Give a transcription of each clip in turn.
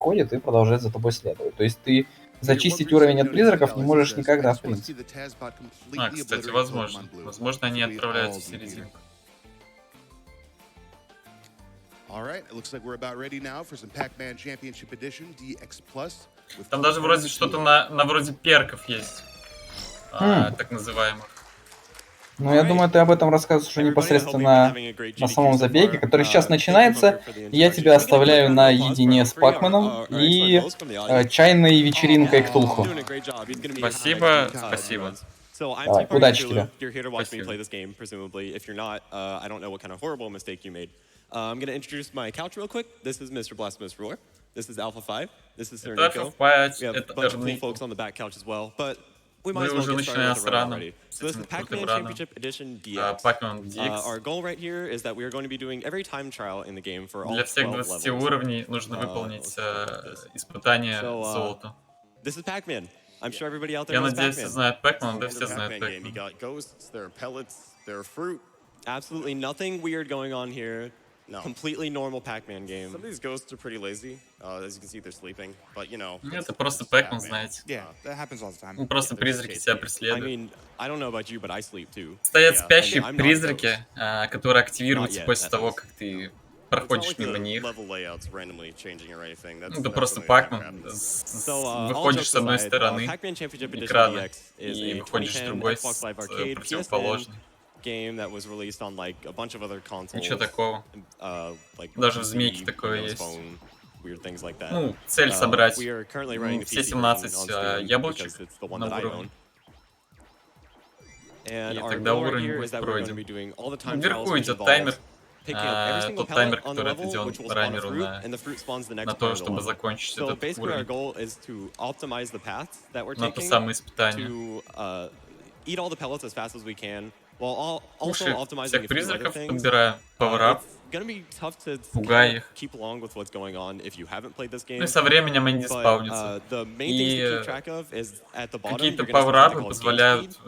ходит и продолжает за тобой следовать. То есть ты зачистить уровень от призраков не можешь никогда, в принципе. Кстати, возможно. Возможно, они отправляются в серединку. Там даже вроде что-то на вроде перков есть. Так называемых. Ну, я думаю, ты об этом рассказываешь уже непосредственно на самом забеге, который сейчас начинается. Я тебя оставляю наедине с Пакменом и чайной вечеринкой Ктулху. Спасибо, спасибо. Давай, удачи тебе. Это Alpha 5, это Эрни. Мы уже начинаем с раном, с этим крутым раном. Pac-Man DX. Для всех 20 уровней нужно выполнить испытание золота. Я надеюсь, все знают Pac-Man, да все знают Pac-Man. Completely normal Pac-Man game. Some of these ghosts are pretty lazy. As you can see, they're sleeping. But you know. Это просто Pac-Man, знаете. Yeah, that happens all the time. Ну, просто призраки тебя преследуют. I don't know about you, but I sleep too. Стоят спящие призраки, которые активируются после того, как ты проходишь мимо них. Ну, это просто Pac-Man. Выходишь с одной стороны экрана и выходишь с другой, с противоположной. Ничего такого. Даже в Змейке такое есть. Ну, цель собрать все 17 яблочек на уровне. И тогда уровень будет пройден. Вверху идет таймер. Тот таймер, который отведен раннеру на то, чтобы закончить этот уровень. На то самое испытание. Уши всех призраков подбираю, пауэрап, пугай их. Ну и со временем они диспаунятся. И какие-то пауэрапы позволяют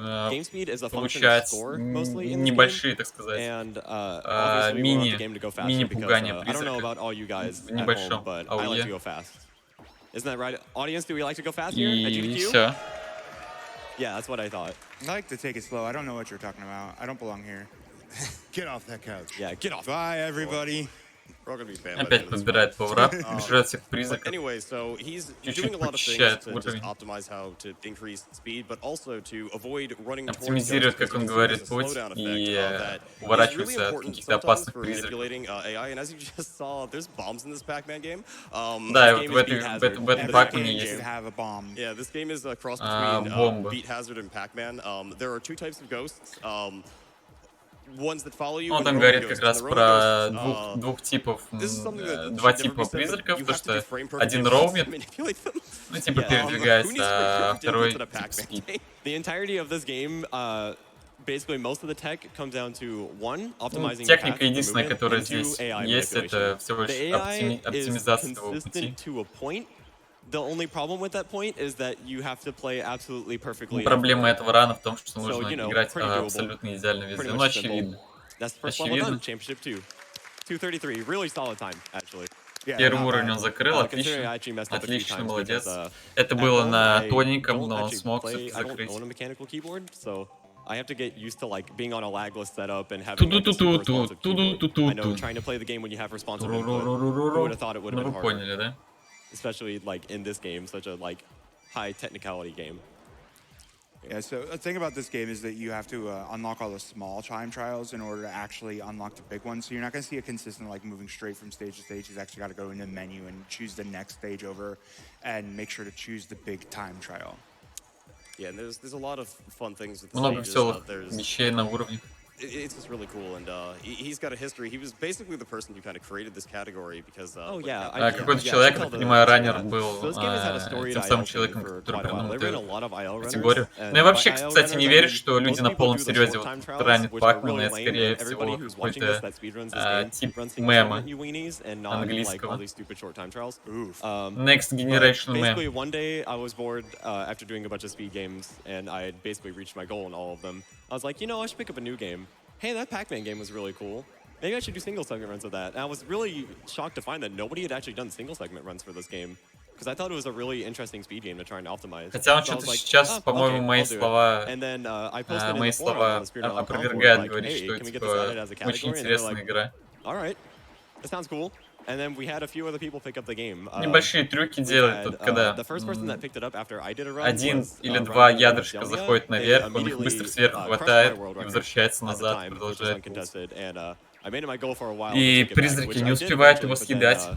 получать небольшие, так сказать, мини-пугания призраков в небольшом АОЕ. И все. Yeah, that's what I thought. I like to take it slow. I don't know what you're talking about. I don't belong here. Get off that couch. Yeah, get off. Bye, everybody. Опять подбирает пауэрап, жрет всех призраков. Чуть-чуть почищает уровень. Оптимизирует, как он говорит, путь и уворачивается от каких-то опасных призраков. Да, и вот в этом Пак-Мане есть бомба. Он там говорит как раз про два типа призраков, то что один роумит, ну типа передвигается, а второй типа спит. Техника единственная, которая здесь есть, это всего лишь оптимизация твоего пути. Проблема этого рана в том, что нужно играть абсолютно идеально везде. Ну, очевидно. Очевидно. Первый уровень он закрыл, отлично. Отлично, молодец. Это было на тоненьком, но он смог все закрыть. Ту-ду-ту-ту-ту. Ну вы поняли, да? Especially like in this game, such a like high technicality game. Yeah, so the thing about this game is that you have to unlock all the small time trials in order to actually unlock the big ones. So you're not going to see a consistent like moving straight from stage to stage. You've actually got to go into the menu and choose the next stage over and make sure to choose the big time trial. Yeah, and there's a lot of fun things with the Много веселых вещей на уровне. It's just really cool, and he's got a history. He was basically the person who kind of created this category because. Какой-то человек, я так понимаю, раннер был тем самым человеком, который придумал эту категорию. Но я вообще, кстати, не верю, что люди на полном серьезе вот ранят Pac-Man, это скорее всего какой-то тип мема английского. Next Generation Meme. Basically, one day I was bored after doing a bunch of speed games, and I had basically reached my goal in all of them. I was like, you know, I should pick up a new game. Hey, that Pac-Man game was really cool. maybe I should do single segment runs with that. And I was really shocked to find that nobody had actually done single segment runs for this game. Because I thought it was a really interesting speed game to try and optimize. Хотя он что-то сейчас, по-моему, мои слова опровергает, говорит, что типа очень интересная игра. Alright, that sounds cool. And then we had a few other people pick up the game. Небольшие трюки делает тут, когда один или два ядрышка заходят наверх, он их быстро сверху хватает и возвращается назад, продолжает. И призраки не успевают его съедать.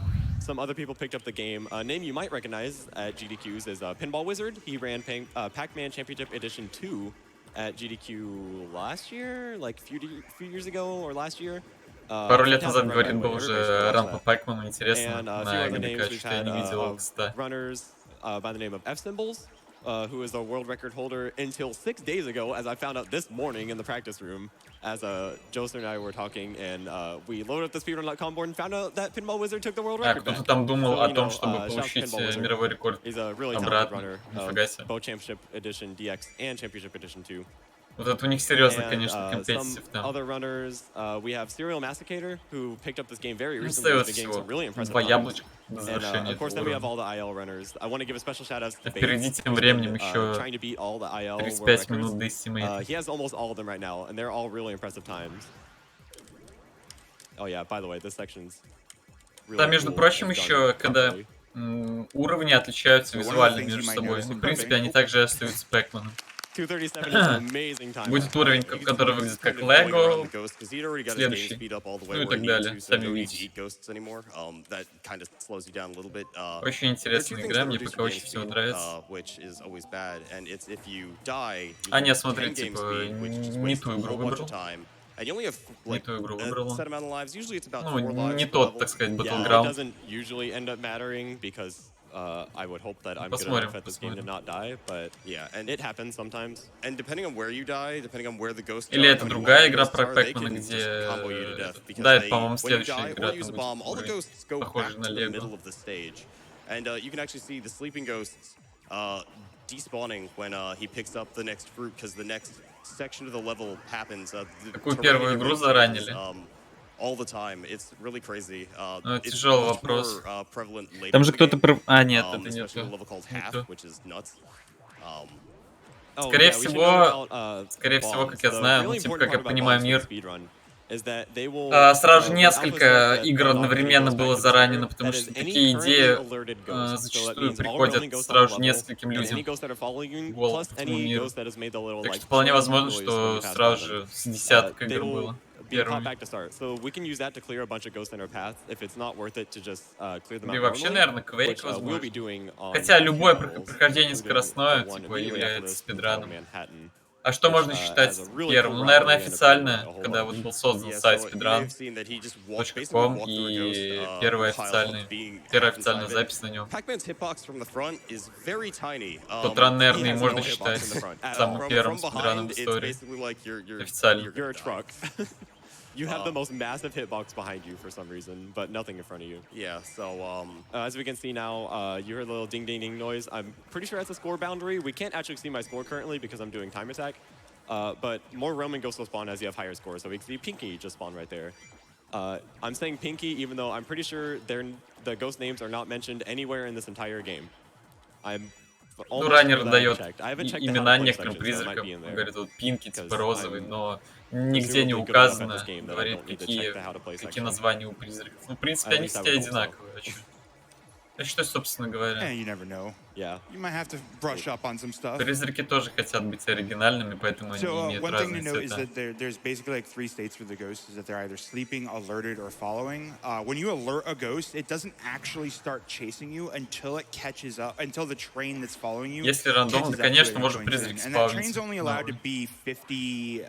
Some other people picked up the game. A name you might recognize at GDQs is Pinball Wizard. He ran Pac-Man Championship Edition 2 at GDQ last year, like a few years ago or last year. Пару лет назад, говорит, был уже ран по Pac-Man, интересно, на AGDQ, что я не видел его, кстати. Runners by the name of F-Symbols, who is the world record holder until 6 days ago, as I found out this morning in the practice room, as Joseph and I were talking, and we loaded up the speedrun.com board and found out that Pinball Wizard took the world record. Кто-то там думал о том, чтобы получить мировой рекорд обратно. Нифига себе. Both Championship Edition DX and Championship Edition 2. Вот это у них серьезно, конечно, компетитив там. Other runners, we have Serial Massacre, who picked up this game very recently. Два яблочка до завершения of course, then we have all the IL runners. I want to give a special shout out to впереди тем временем еще 35 минут до estimate. He has almost all of them right now, and they're all really impressive times. Oh yeah, by the way, this section's really Да, между прочим, еще, когда уровни отличаются визуально между собой. В принципе, они также остаются Pac-Man. 237 is an amazing time. Будет уровень, который выглядит как Лего, следующий, ну и так далее, сами видите. Очень интересная игра, мне пока очень всего нравится. А нет, смотри, типа, не ту игру выбрал. Не ту игру выбрал. Ну, не тот, так сказать, Battleground. I would hope that I'm good enough at this game to not die, but yeah, and it happens sometimes. And depending on where you die, depending on where the ghosts Или это другая игра про Pac-Man, где... Да, это, по-моему, следующая игра, там будет похоже на Лего. And you can actually see the sleeping ghosts despawning when he picks up the next fruit, because the next section of the level happens. Какую первую игру заранили? All the time. It's really crazy. Ну, тяжелый вопрос. More, Там же кто-то... А, нет, это не то. Скорее всего, как я знаю, ну, типа, как я понимаю мир, сразу несколько игр одновременно было заранено, потому что такие идеи зачастую приходят сразу нескольким людям в голову по всему миру. Так что вполне возможно, что сразу же с десяток игр было. И вообще, наверное, Quake возможно. Хотя любое прохождение скоростное, типа, является спидраном. А что можно считать первым? Ну, наверное, официально, когда вот был создан сайт speedrun.com и первая официальная запись на нем. Тот ран, наверное, и можно считать самым первым спидраном в истории. Официально. You have the most massive hitbox behind you for some reason, but nothing in front of you. Yeah, so as we can see now, you heard a little ding ding ding noise. I'm pretty sure that's a score boundary. We can't actually see my score currently because I'm doing time attack. But more Roman ghosts will spawn as you have higher scores. So we can see Pinky just spawn right there. I'm saying Pinky even though I'm pretty sure the ghost names are not mentioned anywhere in this entire game. Ну, раннер дает имена некоторым призракам. Говорит, вот Пинки, типа розовый, но нигде не указано, говорит, какие названия у призраков. Ну, в принципе, они все одинаковые. А что, собственно говоря? Призраки тоже хотят быть оригинальными, поэтому они имеют разные цвета. There's basically like 3 states for the ghosts, is that they're either sleeping, alerted, or following. When you alert a ghost, it doesn't actually start chasing you until it catches up, until the train that's following you. Если рандомно, конечно, может призрак спавнить. And that train's only allowed to be 50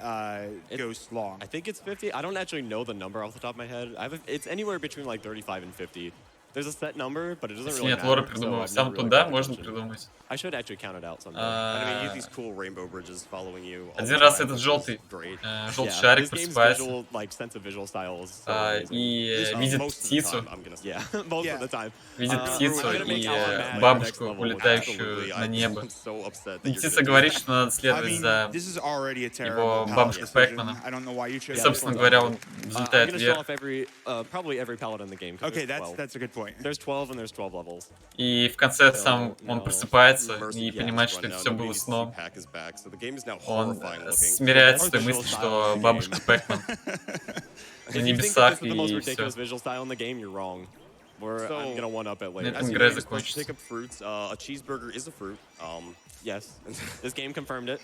ghosts long. I think it's 50. I don't actually know the number off the top of my head. It's anywhere between like 35 and 50. There's a set number, but it doesn't Если really нет лора matter, so придумывать I've сам, never то really да, paid можно attention. придумать. I should actually count it out someday. I mean, you have these cool rainbow bridges following you all Один the раз time, этот which is желтый, great. желтый Yeah, шарик this game's просыпается visual, like, sense of visual style is so amazing. и видит Most of the птицу, time, I'm gonna say. Yeah, most of the time. видит I'm птицу gonna make и Alan mad бабушку, next level. улетающую Absolutely, на небо. I'm so upset that И you're птица gonna do говорит, that. что надо I следовать mean, за... this is already a terrible palette бабушкой decision. Пэкмана. I don't know why you И, chose собственно this. говоря, он I'm взлетает gonna show вверх. off probably every palette in the game. 'cause Okay, there's 12. that's a good point. There's 12 and there's 12 levels. И в конце сам он просыпается Mercy и Pack понимает, is что run это now. все Nobody было needs to see сном. Pack is back, so the game is now Он horrifying looking. смиряется с той Visual мыслью, style что in the бабушка game. Пэкман If на you think that небесах this is the most и ridiculous все. visual style in the game, you're wrong. I'm gonna one up it later. Net- As you игра know, you're supposed to закончится. pick up fruits. A cheeseburger is a fruit. Yes, this game confirmed it.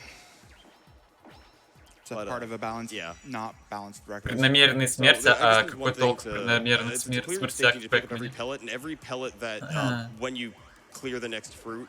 It's a But, part of a balanced, yeah. not balanced record. Преднамеренные So смерти, I а just need какой one thing толк в to- преднамеренных it's a clear смертях mistake в to pick up every Пэкмане? pellet, and every pellet that when you clear the next fruit,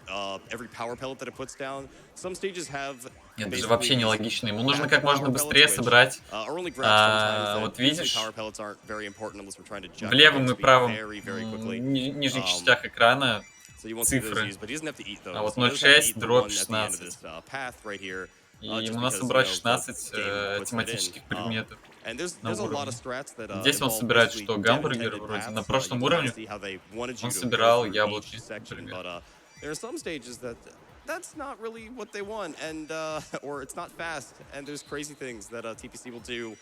every power pellet that it puts down, some stages have. Нет, это же basically вообще these нелогично. Ему нужно backup как можно power быстрее pellets, which, собрать are only grabbed sometimes, вот and видишь, power pellets aren't very important unless we're trying to jack в левом и speed правом very, very quickly. нижних частях экрана So you won't see those цифры. used, but he doesn't have to eat those. А вот He does have to 0.6 eat the дробь one at the end of 16. this, path right here, И just ему надо because, собрать you know, 16 the game puts that in. тематических предметов. And there's на a lot уровне. of strats that, Здесь он involve собирает basically что, гамбургеры dev-intended вроде. paths. На прошлом You can уровне see how they wanted you он to go собирал through яблоки, each section, например. but, there are some stages that's not really what they want, and or it's not fast, and there's crazy things that TPC will do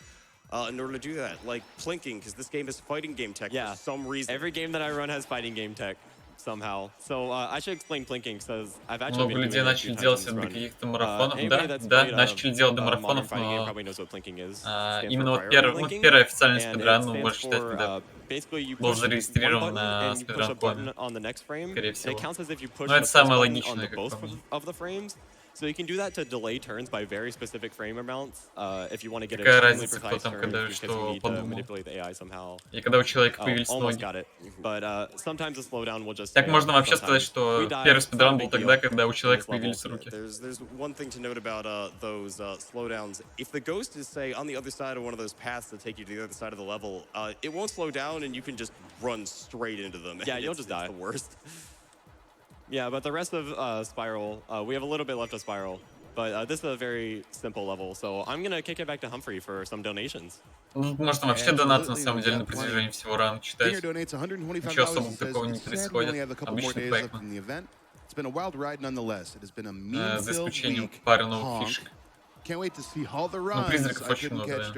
in order to do that, like plinking, because this game is fighting game tech Yeah. for some reason. Every game that I run has fighting game tech somehow. So I should explain plinking because I've actually Много been людей doing it a начали few делать times это in до this run. каких-то марафонов. Anybody Да, that's да, played начали делать до a modern марафонов, fighting game но probably knows what plinking is. Stands именно for вот priority первый linking, официальный and спидран, it ну, stands можно считать, for, когда basically you был push зарегистрирован one button на and you push a button спидран.коме. on the next frame, Скорее and всего. it counts as if you push Ну, the это first самое button on логичное, the как both по мне. of the frames. So you can do that to delay turns by very specific frame amounts if you want to get Какая extremely разница, кто precise там turns когда because you что need to подумал. manipulate the AI somehow. И когда у человека Oh, появились almost ноги. got it. But sometimes the slowdown will just Так fail. можно вообще сказать, Sometimes что we die, первый it's not a спидран был big тогда, deal когда у in человека this level. появились руки. There's one thing to note about those slowdowns. If the ghost is, say, on the other side of one of those paths that take you to the other side of the level, it won't slow down and you can just run straight into them. Yeah, you'll just die. It's the worst. Yeah, but the rest of Spiral, we have a little bit left of Spiral. But this is a very simple level, so I'm gonna kick it back to Humphrey for some donations. Ну, может, вообще донаты на самом деле на протяжении всего ранга читать. Ничего особого такого не происходит. Обычный Pac-Man. За исключением пары новых фишек. Ну, призраков очень много, да.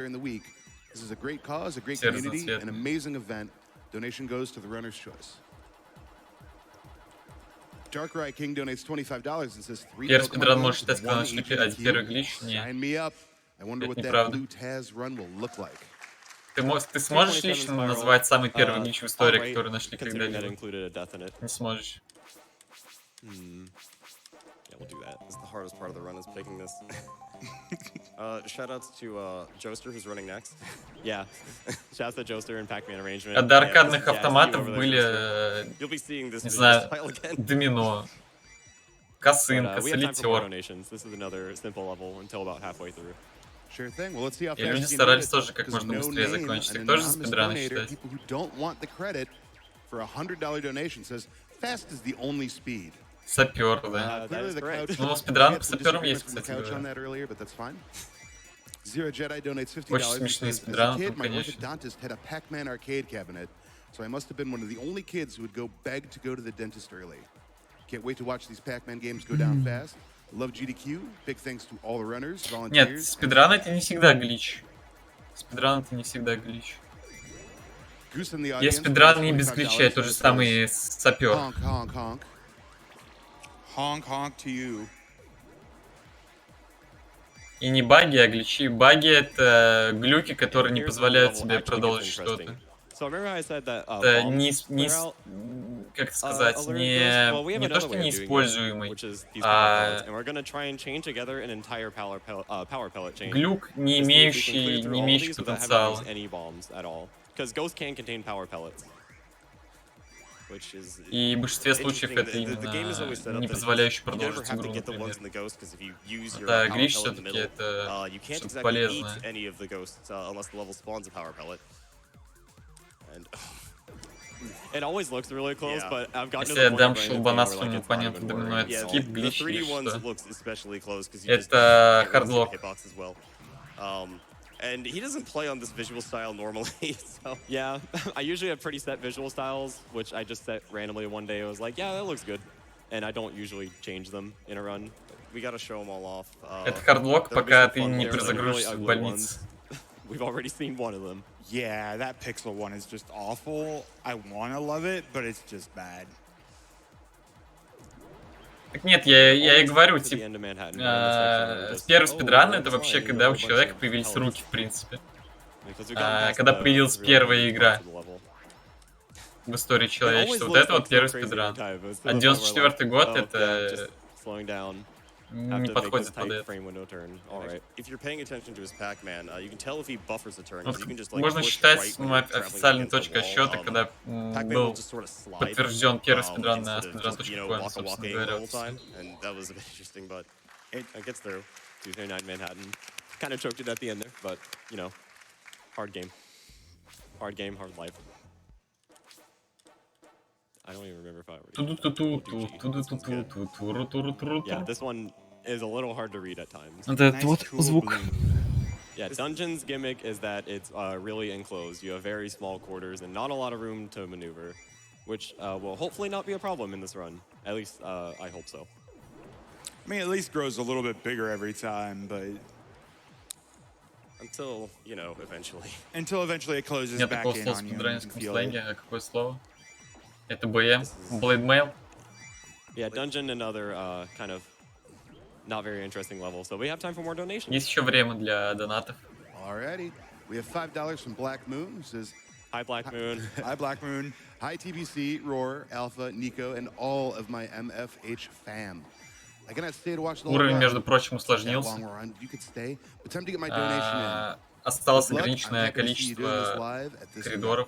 Все разноцветные. Первый спидран может считать, когда нашли первый глич? Нет. Это неправда. Ты сможешь лично назвать самый первый глич в истории, который нашли когда-либо? Не сможешь. Yeah, we'll do that. This is the hardest part of the run is picking this. Shoutouts to Joester, who's running next. Yeah. Shouts to Joester and Pac-Man arrangement. А до аркадных Yeah, автоматов see you over были, there, You'll be seeing this не video знаю, style again. домино, But, косынка, we have time for more солитер. donations. This is another simple level until about halfway through. И люди старались тоже как можно быстрее закончить. Их тоже за спидраны считать. Сапер, да. That is correct. Ну, спидран по саперам есть, кстати говоря. Очень смешные спидраны там, конечно. So I must have been one of the only kids who would go beg to go to the dentist early. Can't wait to watch these Pac-Man games go down fast. Love GDQ. Big thanks to all the runners, Нет, volunteers. спидран это не всегда глич. Спидран это не всегда глич. Goose in the Есть audience, спидран не без $25 глича, тот же самый сапер. Honk, honk, honk. Honk honk to you. И не баги, а гличи. Баги это глюки, которые не Here's позволяют the level тебе actually продолжить gets что-то. interesting. So remember how I said that Это bombs не, clear out, как это сказать, alert ghosts? Well, we have не то, another что way of doing it, неиспользуемый, which is these power а pellets, and we're gonna try and chain together an entire power pellet chain. глюк, не Just see if we can clear имеющий, through не all of имеющий these without having to потенциала. use any bombs at all. Because ghosts can contain power pellets. Which is И в большинстве случаев это the game is always set именно up не that позволяющий you never продолжить have to игру, get the например. ones in the ghost, because if you use your Да, power глич pellet in the все-таки middle, это you can't что-то exactly eat полезное. any of the ghosts unless the level spawns a power pellet. And It always looks really close, but I've gotten to Если я the point дам where щелбана it's like своему it's not оппоненту even домино, worth это it. скип, the глич 3D или ones что? it looks especially close because you just Это can't really see the хардлок. hitbox as well. And he doesn't play on this visual style normally, so Yeah, I usually have pretty set visual styles, which I just set randomly one day. I was like, yeah, that looks good. And I don't usually change them in a run. we gotta show them all off. Это хардлок, There'll be пока some ты fun не ones. There's some really перезагрузишься в ugly больнице. ones. We've already seen one of them. Yeah, that pixel one is just awful. I want to love it, but it's just bad. Так нет, я и говорю, To the типа, end of Manhattan, where it looks like someone just, первый "Oh, спидран we're это in вообще this line, когда у there's a bunch человека of появились colors." руки, в принципе. Because we've gotten past Когда the появилась really первая early игра parts of the level. в истории It always человечества, вот looks это вот like so первый crazy every спидран. time. It's to А the point where, 94-й год oh, yeah, это just slowing down. не подходит под это. Frame window turn. All right. If you're paying attention to his Pac-Man, you can tell if he buffers a turn, 'cause you can just like Можно push считать right when you're traveling официальной against the точкой wall. отсчета, когда Pac-Man will был just sort of slide, подтвержден первый спидран на instead of just, you know, speedrun.com, waka собственно walking говоря. the whole time, and that was a bit interesting, but it gets through. 239 Manhattan. Kind of choked it at the end there, but, you know, hard game. Hard game, hard life. I don't even remember if I already... Yeah, this one is a little hard to read at times. Это вот звук. Yeah, Dungeon's gimmick is that it's really enclosed. You have very small quarters and not a lot of room to maneuver, which will hopefully not be a problem in this run. At least, I hope so. I mean, at least grows a little bit bigger every time, but until, you know, eventually. Until eventually it closes Нет back такого in слова в on you. спидранерском сленге, а какое слово? Это БМ, Blade Mail. Yeah, Dungeon, another kind of not very interesting level. So we have time for more donations. Есть еще время для донатов. Alrighty. We have $5 from Black Moon, who says, Hi, Black Moon. Hi, Black Moon. hi, TBC, Roar, Alpha, Nico, and all of my MFH fam. I cannot stay to watch the whole Уровень, run. между прочим, That усложнился. long run. You could stay, but time to get my donation in. Осталось Good luck. ограниченное I'm happy to see you doing this количество live at this коридоров.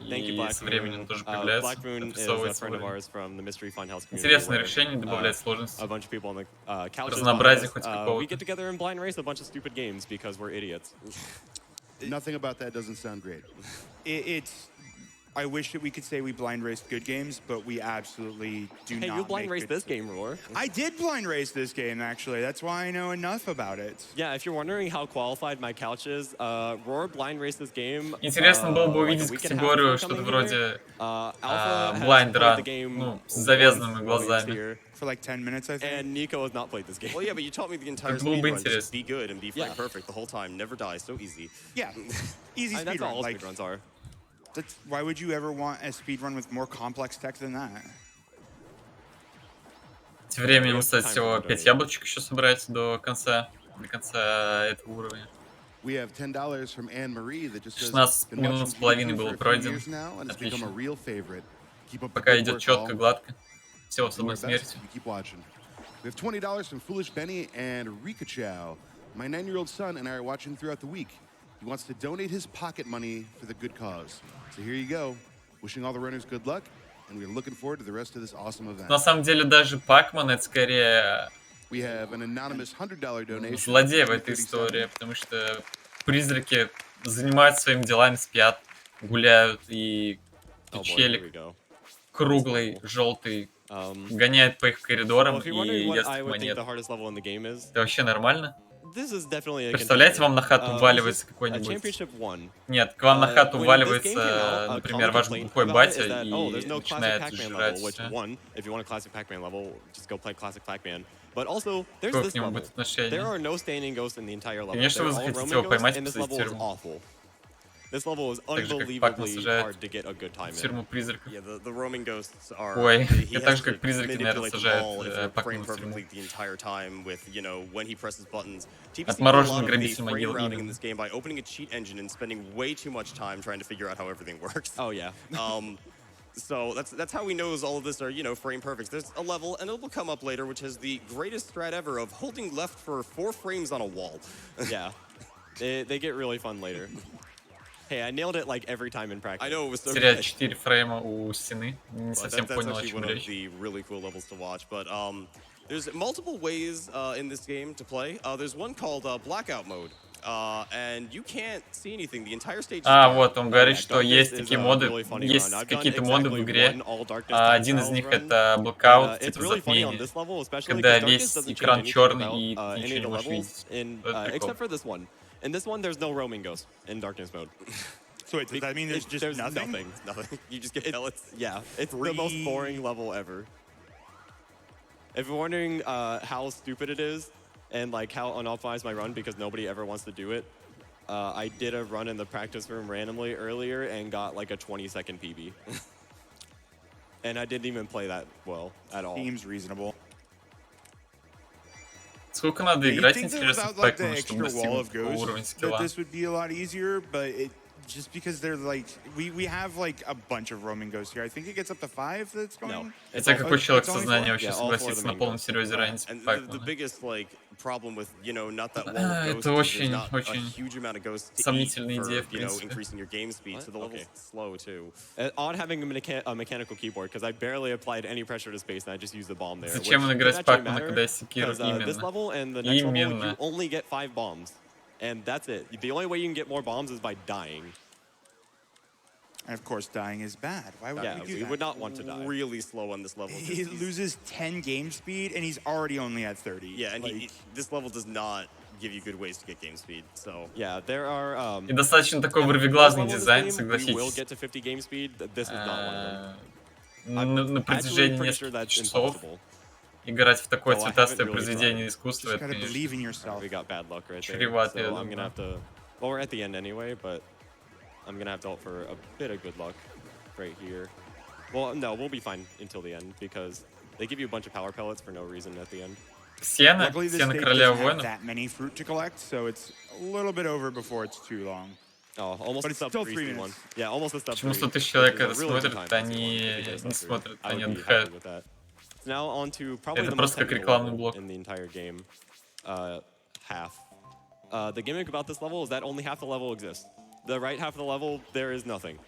Thank you, И Black со временем Moon. тоже появляется, Black Moon is a отрисовывается friend of уровень. ours from the Mystery Funhouse community. Интересное where, решение, добавляет сложности. a bunch of people on the couches Разнообразие behind хоть us, we какого-то. get together and blind race a bunch of stupid games because we're idiots. Nothing about that doesn't sound great. It's. I wish that we could say we blind raced good games, but we absolutely do Hey, not. you blind make raced good- this game, Roar. I did blind race this game, actually. That's why I know enough about it. Yeah, if you're wondering how qualified my couch is, Roar blind raced this game. Интересно было бы like a увидеть week and a half категорию before что-то coming вроде here. Alpha has blind played run, the game ну, с once завязанными while he was глазами. here, For like 10 minutes, I think. and Nico has not played this game. Well, yeah, but you taught me the entire Это было бы speedrun. Just интересно. be good and be frame Yeah. perfect the whole time. Never die. So easy. Yeah. Easy That's speedrun. all Like, speedruns are. why would you ever want a speedrun with more complex tech than that? Тем временем, кстати, всего 5 яблочек еще собрать до конца этого уровня. We have $10 from Anne Marie that just says, 16 "Been минут watching с половиной GDQ было for a few пройдено. years now, and it's become a Отлично. real favorite. Keep up the Пока good идет work, четко, all. гладко. Всего с Do our одной best. смертью. You keep watching. We have $20 from Foolish Benny and Rika Chow. My 9-year-old son and I are watching throughout the week. He wants to donate his pocket money for the good cause. So here you go. Wishing all the runners good luck, and we're looking forward to the rest of this awesome event. На самом деле даже Pac-Man это скорее We have an anonymous $100 donation. злодей в from этой 237. истории, потому что призраки занимаются своими делами, спят, гуляют, и Oh boy, here we челик go. круглый, желтый, Um, гоняет по их коридорам well, if и you're wondering what ест I их would think монет. the hardest level in the game is, Это вообще нормально? this is definitely a Представляете, contender. вам на хату This вваливается is a какой-нибудь... championship one. Нет, к вам на хату When this game came вваливается, out, a например, common ваш complaint глухой about it батя is that, и oh, there's no classic начинает Pac-Man жрать level, which всё. one, if you want a classic Pac-Man level, just go play classic Pac-Man. But also, there's Какое this к нему level. будет отношение? There are no standing ghosts in the entire level. Конечно, вы They're all захотите roaming его ghosts, поймать и and this посадить в level is тюрьму. awful. This level is Так же, как Pac-Man unbelievably сажает hard to get a good time в in. тюрьму призраков. Yeah, the roaming ghosts are. Ой, he и так has же, как to призраки, наверное, manipulate the сажают, ball if you're Pac-Man framed в тюрьму. perfectly the entire time with, you know, when he presses buttons. TBC did a Отмороженный lot of the грабитель frame могил routing in именно. this game by opening a cheat engine and spending way too much time trying to figure out how everything works. Oh yeah. So that's how he knows all of this are, you know, frame perfect. There's a level, and it will come up later, which is the greatest strat ever of holding left for 4 frames on a wall. Yeah. They get really fun later. Hey, I nailed it like every time in practice. I know it was so Терять good. 4 фрейма у стены. Не But совсем that's понял, о actually чем one of речь. the really cool levels to watch. But there's multiple ways in this game to play. There's one called blackout mode. and you can't see anything. The entire stage. Вот он говорит, что есть такие моды, есть какие-то моды в игре. Один из них это blackout, типа затмение, когда весь экран черный и ты ничего не можешь видеть. Это прикол. In this one, there's no roaming ghost in darkness mode. So wait, does that mean there's just nothing? Nothing. You just get pellets. Yeah, it's the most boring level ever. If you're wondering how stupid it is and like how unoptimized my run because nobody ever wants to do it, I did a run in the practice room randomly earlier and got like a 20-second PB. And I didn't even play that well at all. Seems reasonable. Сколько надо играть, интересно, Pac-Man, чтобы достигнуть уровень скилла? This would be a lot easier, but it just because they're like we have like a bunch of roaming ghosts here. I think it gets up to 5 that's going. No. Это какой человек сознания вообще согласится на полном серьезе ранить The biggest like problem with not that wall of ghosts Это is there's not a очень huge amount of ghosts to сомнительная eat идея, for, в принципе. increasing your game speed. So the level's slow too. Odd having a mechanical keyboard because I barely applied any pressure to space and I just used the bomb there. Зачем он играть в Pac-Man, когда есть секира? This level and the next level, you only get 5 bombs. And that's it. The only way you can get more bombs is by dying. And of course, dying is bad. Why would we do that? We would not want to die. Really slow on this level. He loses 10 game speed and he's already only at 30. Yeah, and this level does not give you good ways to get game speed. So yeah, there are. И достаточно такой вырвиглазный дизайн, согласитесь. На протяжении нескольких часов играть в такое цветастое произведение искусства, это, конечно, чревато, я думаю. Well, we're at the end anyway, but I'm gonna have to hope for a bit of good luck right here. Well, no, we'll be fine until the end because they give you a bunch of power pellets for no reason at the end. Сено Королева Воинов. That many fruit to collect, so it's a little bit over before it's too long. Oh, almost But it's still 3 minutes. Yeah, almost a sub. Почему 100 тысяч человек это смотрят, они не смотрят, они отдыхают. Now on to probably Это the просто most как рекламный блок. in the entire game. Half. The gimmick about this level is that only half the level exists. The right half of the level, there is nothing.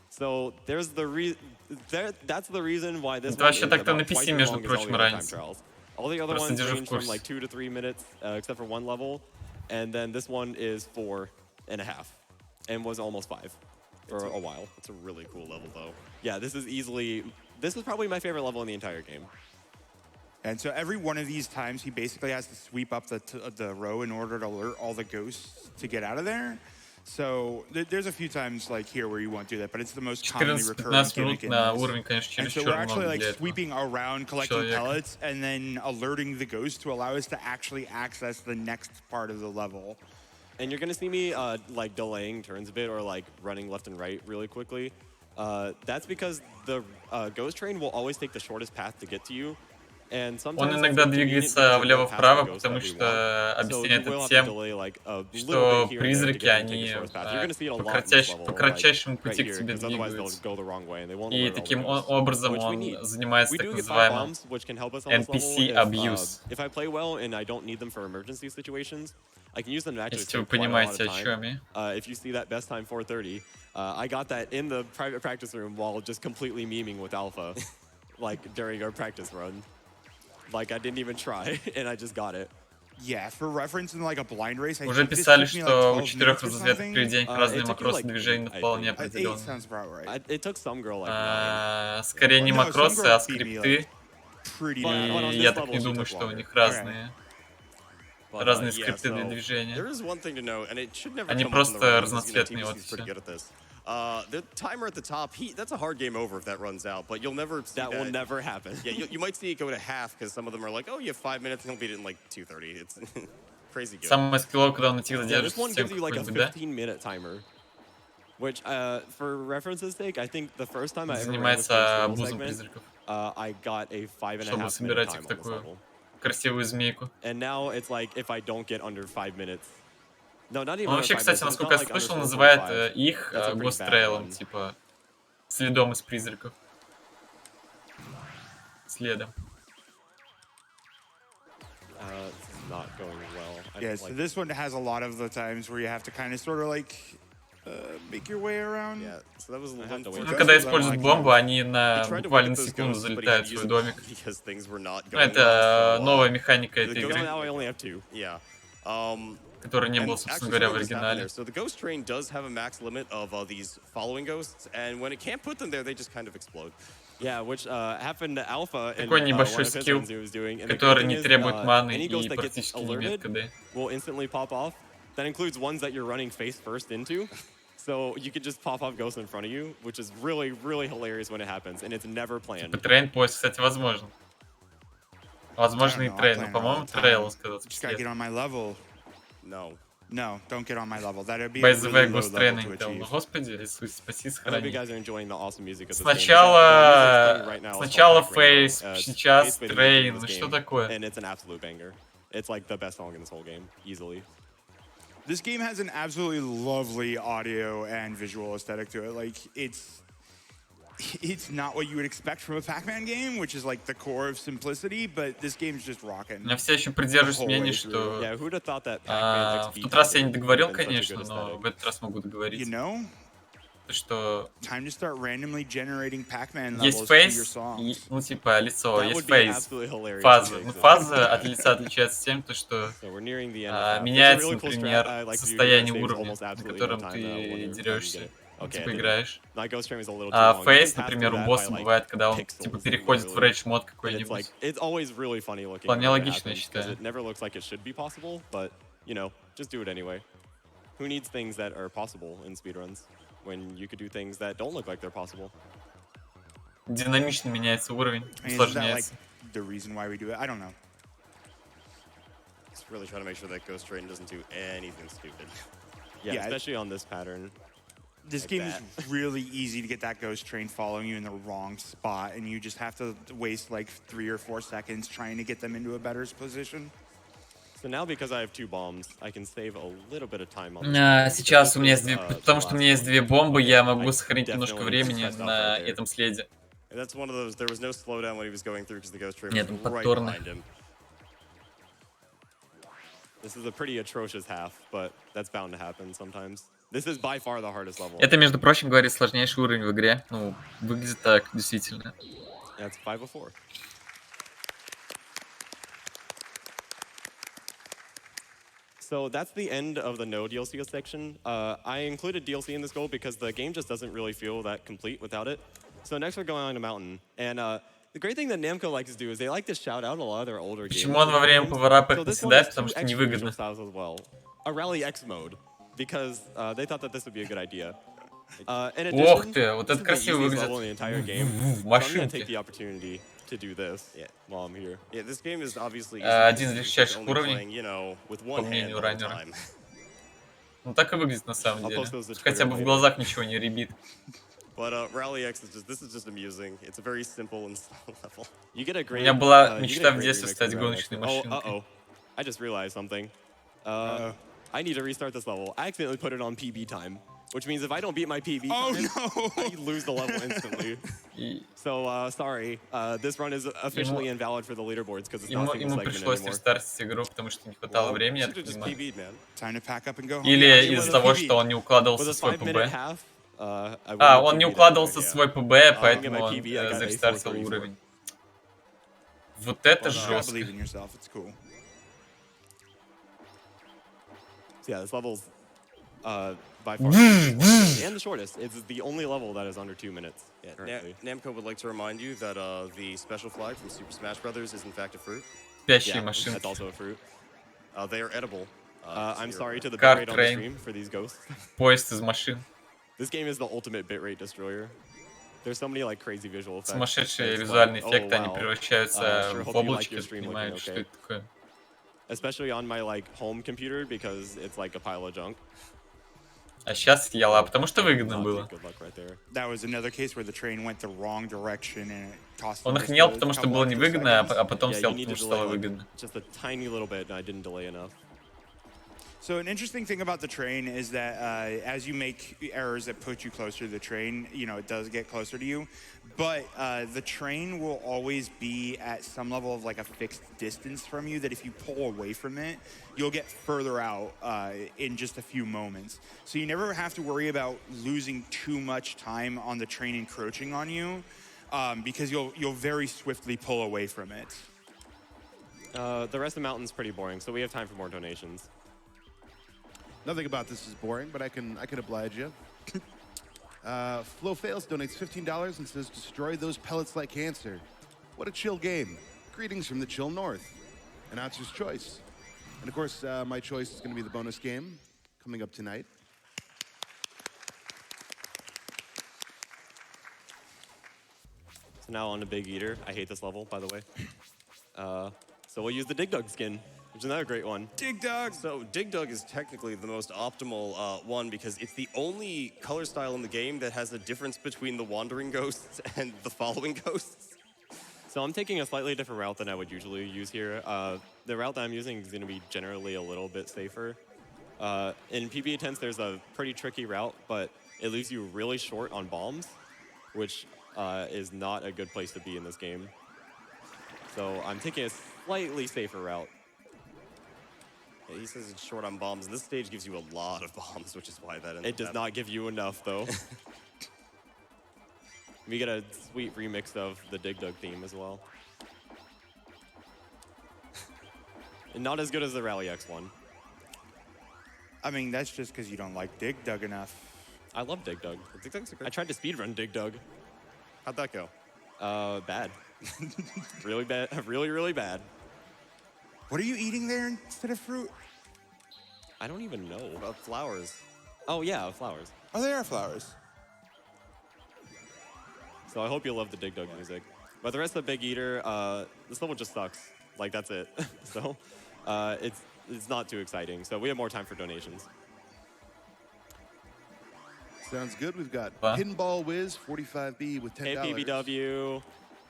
So there's that's the reason why this one is about twice as long as all the other time trials. All the other ones range from like 2 to 3 minutes, except for one level, and then this one is 4.5, and was almost 5 for a while. it's a really cool level though. Yeah, this is probably my favorite level in the entire game. And so every one of these times, he basically has to sweep up the row in order to alert all the ghosts to get out of there. So there's a few times like here where you won't do that, but it's the most commonly recurring gimmick in this. And so we're actually like sweeping around, collecting pellets, and then alerting the ghost to allow us to actually access the next part of the level. And you're gonna see me like delaying turns a bit or like running left and right really quickly. That's because the ghost train will always take the shortest path to get to you. Он иногда двигается влево-вправо, потому что объясняет это тем, что призраки, они по кратчайшему пути к тебе двигаются. И таким образом он занимается так называемым NPC abuse. Если вы понимаете, о чем я. If you see that best time 4:30, I got that in the private practice room while just completely memeing with Alpha, like during our practice run. Like I didn't even try, and I just got it. Yeah, for reference in like a blind race. Уже писали, что у 4 разноцветных привидений разные макросы движения вполне определенные. It took some girl like скорее не макросы, а скрипты. И я так не думаю, что у них разные скрипты для движения. Они просто разноцветные, вот все. The timer at the top, that's a hard game over if that runs out, but you'll never see that. That will never happen. Yeah, you might see it go to half because some of them are like, oh, you have 5 minutes and he'll beat it in like 2:30. It's crazy good. Самое скилловое, когда он на тебя задержится. This one gives you like a 15-minute timer, which, for reference's sake, I think the first time I ever занимается обузом призраков, I got a 5.5 чтобы собирать их в такую красивую змейку. And now it's like if I don't get under 5 minutes. Он вообще, кстати, насколько я слышал, называет их гострейлом, типа следом из призраков. Следом. Yeah, so this one has a lot of the times where you have to kind of sort of like make your way around. Yeah, so that was Ну, когда используют бомбу, они буквально на секунду залетают в свой домик. Ну, это новая механика этой игры. который не And был, собственно actually говоря, в something just happened оригинале. there. So the ghost train does have a max limit of these following ghosts, and when it can't put them there, they just kind of explode. Yeah, which happened to Alpha in Такой one небольшой of his скилл, runs he was doing. And the good который thing не is, требует маны any ghost и that gets практически не имеет alerted КД. will instantly pop off. That includes ones that you're running face first into. So you could just pop off ghosts in front of you, which is really, really hilarious when it happens, and it's never planned. Типа трейн поиск, кстати, возможно. Возможно и трейн, но, по-моему, трейл, он сказал, Just gotta get on my level. No. No, don't get on my level. That'd be a By the way, really low Ghost level Train to интел. Ну, achieve. господи, Иисус, спаси, I hope you сохрани. guys are enjoying the awesome music of this Сначала game. Фейс, сейчас Pac-Man Трейн, in ну this что game, такое? And it's an absolute banger. It's like the best song in this whole game, easily. This game has an absolutely lovely audio and visual aesthetic to it. Like, it's not what you would expect from a Pac-Man game, which is like the core of simplicity, but this game's just rocking. Я все еще придерживаюсь The whole мнения, way through. что Yeah, who'd have thought that Pac-Man в XP тот раз я не would have договорил, been such a конечно, good но aesthetic. в этот раз могу You договорить, know, что time to start randomly generating Pac-Man есть levels to your фейс, songs. ну типа лицо, That есть would be фейс, absolutely hilarious фаза. if it Ну existed. фаза от лица отличается тем, то, что So we're nearing the end of that. It's a меняется, really cool strat например, I like to do. состояние It saves уровня, almost на absolutely no котором time, ты when you дерешься, get it. ну, Okay, типа I didn't. играешь. My Ghost Train was a little too А long. You фейс, can pass например, through у that босса by, like, бывает, когда он pixels, типа переходит в literally. рейдж-мод And it's какой-нибудь. like, it's always really funny looking Вполне when it логично, я happens, 'cause считаю. it never looks like it should be possible, but, you know, just do it anyway. Who needs things that are possible in speedruns when you could do things that don't look like they're possible? Динамично меняется уровень, I mean, isn't that like усложняется. the reason why we do it? I don't know. Just really trying to make sure that Ghost Train doesn't do anything stupid. Yeah, Yeah, especially on this pattern. This Like game that. is really easy to get that ghost train following you in the wrong spot, and you just have to waste like 3 or 4 seconds trying to get them into a better position. So now, because I have 2 bombs, I can save a little bit of time on this. Сейчас у меня есть This две, is, потому что у меня есть две бомбы, я могу сохранить немножко definitely времени stressed out на right there. этом следе. And that's one of those, there was no slowdown when he was going through because the Ghost Train Нет, was он right подторный. behind him. This is a pretty atrocious half, but that's bound to happen sometimes. This is by far the hardest level. Это, между прочим, говорит, сложнейший уровень в игре. Ну, выглядит так, действительно. That's 504. So that's the end of the no DLC section. I included DLC in this goal because the game just doesn't really feel that complete without it. So next we're going on to Mountain. And the great thing that Namco likes to do is they like to shout out a lot of their older games. Почему он во время пауэрапа So их this one наседает? has Потому two что extra невыгодно. visual styles as well. A Rally X mode, because they thought that this would be a good idea. In addition, Ох ты, вот this это is the красиво easiest выглядит. level in the entire game. В So I'm gonna машинке. take the opportunity to do this while I'm here. Yeah, this game is obviously Один из easy, легчайших only уровней, playing, you know, with по one hand мнению all the раннера. time. Ну так и выглядит на самом I'll деле. post those to Хотя бы Twitter в later. глазах ничего не рябит. But Rally X is just, this is just amusing. It's a very simple and slow level. You get a great. меня была you мечта get a в great детстве remix стать of Rally X. гоночной Oh, машинкой. I just realized something. I need to restart this level. I accidentally put it on PB time, which means if I don't beat my PB Oh time, no! I lose the level instantly. И So sorry, this run is officially invalid for the leaderboards because it's not single ему segment пришлось anymore. рестартить игру, потому что не хватало времени, я Should've так just понимаю. PB'd, man. Time to pack up and go home. Или Yeah, из-за with того, a PB. что он не With укладывался a в свой 5-minute ПБ. half, I wouldn't Он have не PB'd укладывался в anyway. свой ПБ, get поэтому my он PB, I got a зарестартил 434. уровень. Вот это You gotta жестко. believe in yourself. It's cool. So yeah, this level's by far and the shortest. It's the only level that is under 2 minutes. Yeah, currently. Namco would like to remind you that the special flag from Super Smash Brothers is in fact a fruit. Спящие Yeah, машинки. that's also a fruit. They are edible. I'm sorry to the Car bitrate on the train. stream for these ghosts. Поезд из машин. This game is the ultimate bitrate destroyer. There's so many like crazy visual effects. Сумасшедшие It's визуальные like, эффекты, oh, они wow. превращаются Sure, в hope you like облачки, your stream понимаешь, looking что okay. это такое. Especially on my like home computer because it's like a pile of junk. А сейчас съела, потому что выгодно Not было. good luck right there. That was another case where the train went the wrong direction and it cost. Он him их just ел, a потому что couple было extra невыгодно, seconds. а потом Yeah, съел, you need потому to что delay стало like, выгодно. just a tiny little bit, and I didn't delay enough. So an interesting thing about the train is that as you make errors that put you closer to the train, you know, it does get closer to you. But the train will always be at some level of like a fixed distance from you that if you pull away from it, you'll get further out in just a few moments. So you never have to worry about losing too much time on the train encroaching on you because you'll very swiftly pull away from it. The rest of the mountain's pretty boring, so we have time for more donations. Nothing about this is boring, but I can oblige you. Flo Fails donates $15 and says, "Destroy those pellets like cancer." What a chill game. Greetings from the chill north. Announcer's choice. And of course, my choice is going to be the bonus game coming up tonight. So now on to Big Eater. I hate this level, by the way. So we'll use the Dig Dug skin, which is another great one. Dig Dug! So Dig Dug is technically the most optimal one because it's the only color style in the game that has a difference between the Wandering Ghosts and the Following Ghosts. So I'm taking a slightly different route than I would usually use here. The route that I'm using is going to be generally a little bit safer. In PB attempts, there's a pretty tricky route, but it leaves you really short on bombs, which is not a good place to be in this game. So I'm taking a slightly safer route. Yeah, he says it's short on bombs. This stage gives you a lot of bombs, which is why that ends It does not give you enough, though. We get a sweet remix of the Dig Dug theme as well. And not as good as the Rally X one. I mean, that's just because you don't like Dig Dug enough. I love Dig Dug. Dig Dug's a great. I tried to speedrun Dig Dug. How'd that go? Bad. Really bad. Really, really bad. What are you eating there instead of fruit? I don't even know. Flowers. Oh, yeah, flowers. Oh, they are flowers. So I hope you love the Dig Dug music. But the rest of the Big Eater, this level just sucks. Like, that's it. So it's not too exciting. So we have more time for donations. Sounds good. We've got Hidden Ball Wiz 45B with $10. Hey, PBW.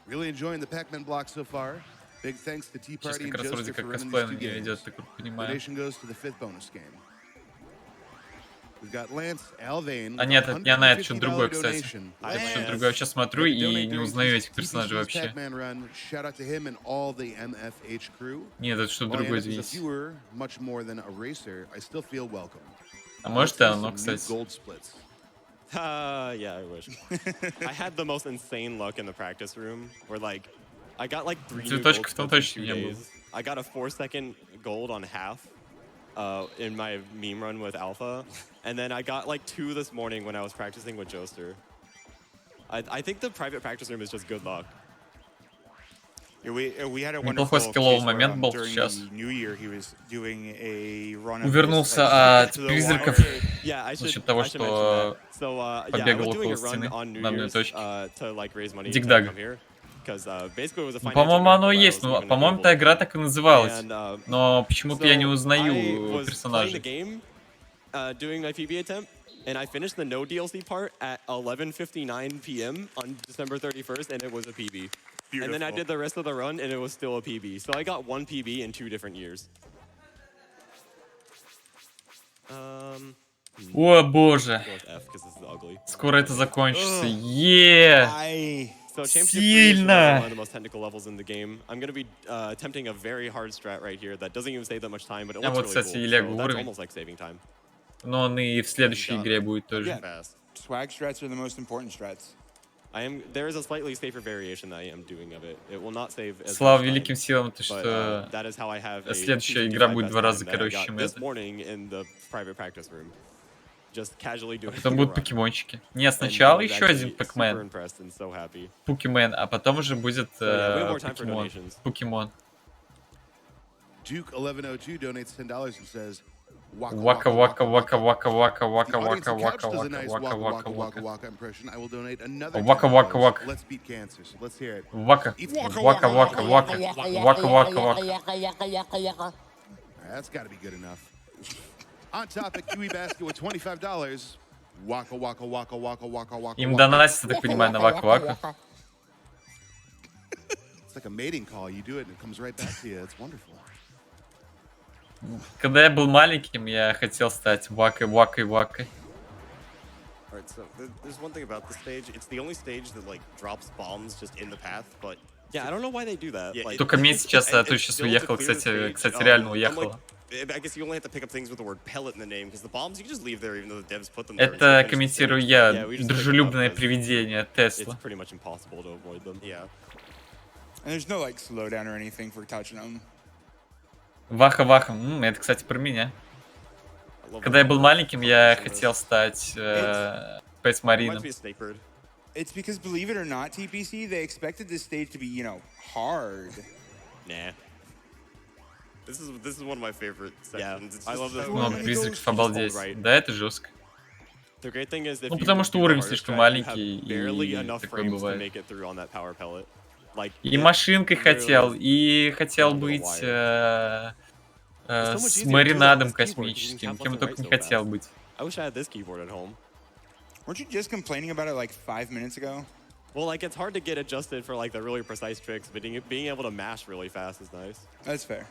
Really enjoying the Pac-Man block so far. Big thanks to Tea Сейчас Party как and раз вроде Joester for как running косплей these на two нее games. идет, так понимаю. Donation goes to the 5th bonus game. We've got Lance Alvain. А нет, это не она, это что-то другое, кстати. Это что-то другое. Сейчас смотрю и не узнаю этих персонажей вообще. Shout out to him and all the MFH crew. Нет, это что-то другое, извините. Much more than a racer, I still feel welcome. А может и оно, кстати. Gold splits. Yeah, I wish. I had the most insane luck in the practice room where, like, I got like 3 new gold Цветочков там splits точно in не 2 было. days. I got a 4-second gold on half in my meme run with Alpha. And then I got like 2 this morning when I was practicing with Joester. I think the private practice room is just good luck. Yeah, we had a Неплохой wonderful скилловый case момент where, был during сейчас. the New Year, he was doing a run of Увернулся this, like, от to the призраков wire. Yeah, I за should, счет того, I should что mention that. So, yeah, I побегал was doing около a run стены on New на одной Year's точке. to like raise money Dig to Dug. come here. Because basically it was a Ну, financial по-моему, оно и miracle that I есть. was Ну, even по-моему, able та игра так и называлась. And, Но почему-то я не узнаю персонажей. Game, doing my PB attempt, and I finished the no DLC part at 11:59 p.m. on December 31st, and it was a PB. Beautiful. And then I did the rest of the run, and it was still a PB. So I got 1 PB in 2 different years. О, боже. Go with F, 'cause this is ugly. Скоро это закончится. Е! So Championship 3 is Сильно! one of the most technical levels in the game. I'm going to be attempting a very hard strat right here that doesn't even save that much time, but it А looks вот, really кстати, cool. Лего So that's уровень. almost like saving time. Но он и в следующей игре будет тоже. Yeah. Swag strats are the most important strats. There is a slightly safer variation that I am doing of it. It will not save as Слава much time, великим силам, то but, что that is how I have a следующая 255 игра будет best 2 раза time that I короче, got чем this эта. morning in the private practice room. Just casually doing Потом будут a run. покемончики. Нет, And сначала I was еще один actually super Pac-Man. impressed and so happy. Покемон, а потом уже будет So, yeah, we have more time for покемон. donations. Покемон. Duke 1102 donates $10 and says, Waka waka waka waka waka waka The audience waka on waka couch does a waka nice waka waka waka waka waka impression. I will donate another Waka waka $10. waka. Let's beat cancer. So let's hear it. Waka waka waka waka waka waka waka. That's got to be good enough. On topic, Kiwi Basket with $25. Waka waka waka waka waka waka. Им донатят, я так понимаю, на вака вака. It's like a mating call. You do it and it comes right back to you. It's wonderful. Когда я был маленьким, я хотел стать вакой-вакой-вакой. Alright, so there's one thing about this stage. It's the only stage that like drops bombs just in the path, but Yeah, I don't know why they do that. Yeah, Like, Только Мей сейчас, and ты сейчас still to уехал, clear the кстати, stage, реально unlike- уехала. I guess you only have to pick up things with the word pellet in the name, because the bombs you can just leave there even though the devs put them there. Это It's just комментирую finished. я, Yeah, we just дружелюбное picked up привидение it's Тесла. pretty much impossible to avoid them. Yeah. And there's no like slowdown or anything for touching them. Ваха-ваха. Это, кстати, про меня. Когда я был маленьким, я хотел стать Space Marine. It's because, believe it or not, TPC, they expected this stage to be, you know, hard. Nah. This is one of my favorite sections. I love this. Много призраков, обалдеть. Да, это жестко. The great thing is, if Ну, потому you что do the уровень hardest слишком track, маленький, you have barely и enough такое frames to бывает. make it through on that power pellet. Like, И it машинкой хотел, literally и хотел is быть wire. It's so much с easier to do that маринадом with this keyboard, 'cause you can космическим, tap кем left я and только right не so хотел fast. быть. I wish I had this keyboard at home. Weren't you just complaining about it like 5 minutes ago? Well, like, it's hard to get adjusted for like the really precise tricks, but being able to mash really fast is nice. That's fair.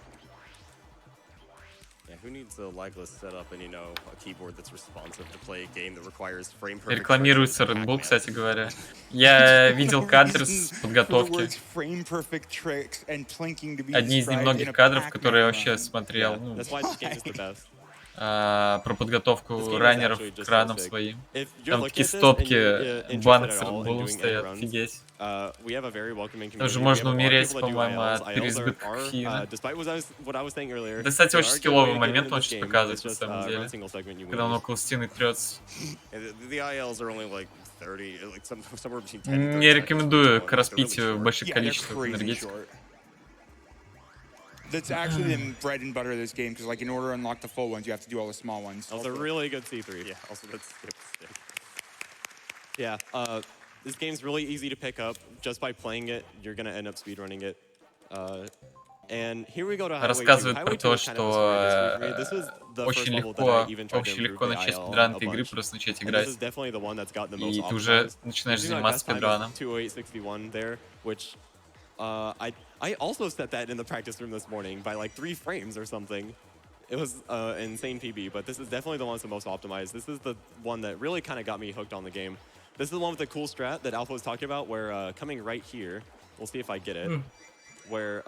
Yeah, who needs a legless setup and, you know, a keyboard that's responsive to play a game that requires frame perfect Рекламируется tracks Red like Bull, Pac-Man? кстати говоря. Я видел кадры с For the подготовки. words frame perfect tricks and plinking to be Одни из described in немногих a кадров, которые я Pac-Man вообще run. смотрел, Yeah, ну, that's why this game is the best. про This подготовку game is раннеров actually к just ранам so sick. своим. If you're Там looking такие at this and стопки you're interested банок at с all Red in Bull'ом doing any стоят, runs, офигеть. we have a very welcoming Там же community. We have можно a lot of умереть, people that do по-моему, ILs. от ILs переизбытка are, кофеина. despite what I was saying earlier, Да, кстати, they очень are a good way скилловый to get момент, into он this сейчас game. показывает, It's на just, самом run деле. single segment, you Когда он win. около стены трется. Yeah, the ILs are only like 30, like somewhere between 10 and 30 Не seconds рекомендую each к one. They're really распитию в short. больших Yeah, they're количествах crazy энергетиков. short. That's actually the bread and butter of this game, because like in order to unlock the full ones, you have to do all the small ones. Also, really good C3. Yeah, also that's sick. Yeah, this game's really easy to pick up. Just by playing it, you're gonna end up speedrunning it. And here we go to Highway 2. Рассказывает Highway про 2 то, is kind of a story history for me. This что is the очень first level that I легко, even tried to очень improve легко the начать IL спидран a этой игры, bunch. просто начать And this играть. is definitely the one that's got the most И ты уже optimized. начинаешь Usually my заниматься best time спидраном. is 2:08:61 there, which I also set that in the practice room this morning by like 3 frames or something. It was insane PB, but this is definitely the one that's the most optimized. This is the one that really kind of got me hooked on the game. This is the one with the cool strat that Alpha was talking about, where coming right here, we'll see if I get it, where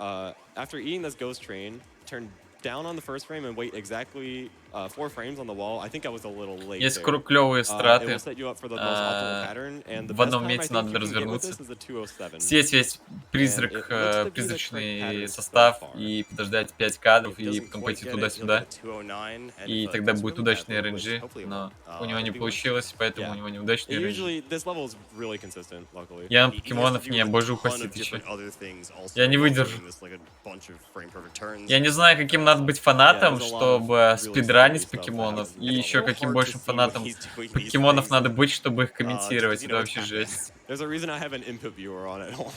after eating this ghost train, turn down on the first frame and wait exactly 4 frames on the wall. I think I was a little late Есть there. клевые It страты. will set you up for the most optimal pattern, and the В best одном time I месте think надо you can get with развернуться. this is a 2:07. Здесь есть призрак, And it looks to be the correct призрачный pattern so состав, far. и подождать 5 кадров, If he и doesn't потом quite пойти get it, туда-сюда. he'll get a 209, and И if it тогда goes будет really удачный badly, which RNG, hopefully it но won't, у него не it'll be получилось, поэтому Yeah. у него неудачный It RNG. usually, this level is really consistent, luckily. Я на He has to покемонов deal не with a боже ton упаси, of ты чё. different other things also Я не while выдержу. doing this, like a bunch of frame perfect turns. Я не знаю, каким надо быть фанатом, Yeah, there's a lot of чтобы really спидранить silly stuff that покемонов, happens in и this еще level. каким Hard to большим see фанатом what he's doing. He's покемонов crazy. надо быть, чтобы их Just комментировать. 'cause, you Это know, вообще it's жесть. There's a reason I have an input viewer on at home.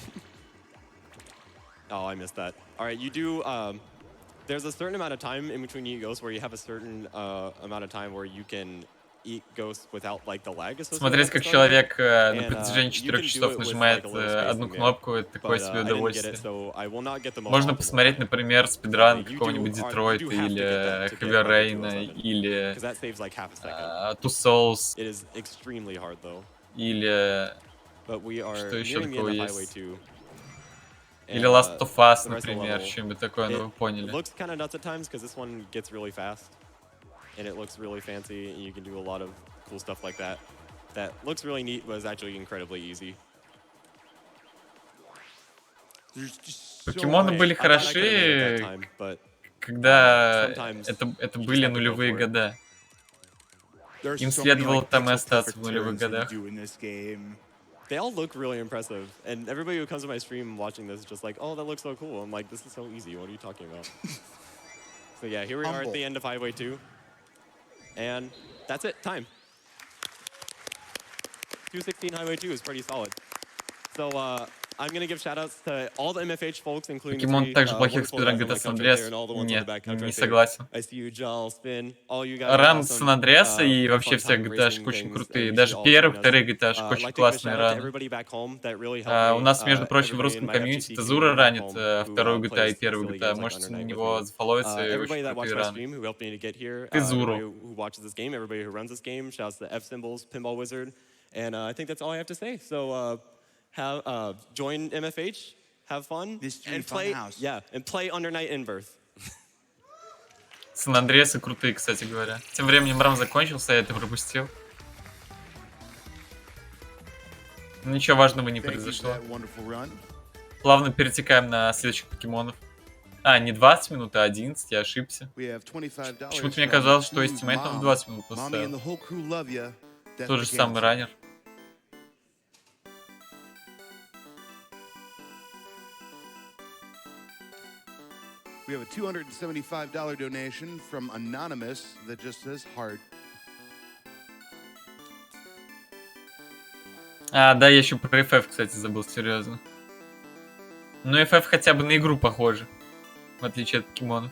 Oh, I missed that. All right, you do. There's a certain amount of time in between you eat ghosts where you have a certain amount of time where you can eat ghosts without like the lag associated Смотреть, with как the start человек на And, протяжении you 4 can do часов it with, нажимает like, a little одну spacing there. кнопку, это такое But себе I didn't get удовольствие. it, so I will not get the most Можно optimal посмотреть, time. например, спидран You do какого-нибудь you Детройта do have to get или that to get, Heavy like, a Rain 207. или 'Cause that saves like half a second. Two Souls It is extremely hard though. или But we are Что еще nearing the такого end of Highway есть? 2. или And, Last of Us, the rest of the например, level, что-нибудь такое, ну вы It поняли. looks kind of nuts at times because this one gets really fast, and it looks really fancy, and you can do a lot of cool stuff like that. That looks really neat, but is actually incredibly easy. There's just so Покемоны much- были I thought I could've made it that хороши, time, but когда sometimes это you были just have to go нулевые for it. года. There's Им so many, следовало like, там и pixel остаться в perfect нулевых turns that you годах. do in this game. they all look really impressive. And everybody who comes to my stream watching this is just like, oh, that looks so cool. I'm like, this is so easy. What are you talking about? So yeah, here we are at Humble. the end of Highway 2. And that's it, time. 2:16 Highway 2 is pretty solid. So I'm going to give shout-outs to all the MFH folks, including the Покемон three, также плохих wonderful спидран guys on GTA my San couch right Andreas. there and all the ones on the Нет, back couch не right there. согласен. I see you, Jal, Spin, all you guys are Ран awesome. Сан Андреаса и Fun вообще time все GTA-шки racing очень things, крутые. and Даже you all первые, join us. вторые GTA-шки I'd очень like to give a классные shout-out to раны. everybody back home that really helped У me, нас, между прочим, в everybody русском in my комьюнити FGC Тазура community back ранит home who, второй GTA и plays первый silly GTA. games like Можете на Under Night него with me. зафоловиться, и Everybody очень that watched крутые my раны. stream who helped me to get here, Тазуру. everybody who watches this game, everybody who runs this game, shouts to F Symbols, Pinball Wizard, and I think that's all I have to say. So join MFH, have fun, Mystery and play. Funhouse. Yeah, and play Under Night in Birth. Сан Андреасы крутые, кстати говоря. Тем временем рам закончился, я это пропустил. Ничего важного не Thank you for произошло. that wonderful run. Плавно перетекаем на следующих покемонов. А, не 20 минут, а 11, я ошибся. We have $25 Почему-то мне from казалось, что Blue's Estimate там mom. 20 минут Mommy and поставил. the whole crew love ya. Death Тот же to самый cancer. раннер. We have a $275 donation from Anonymous that just says heart. А, да, я еще про FF, кстати, забыл, серьезно. Ну, FF хотя бы на игру похоже, в отличие от покемонов.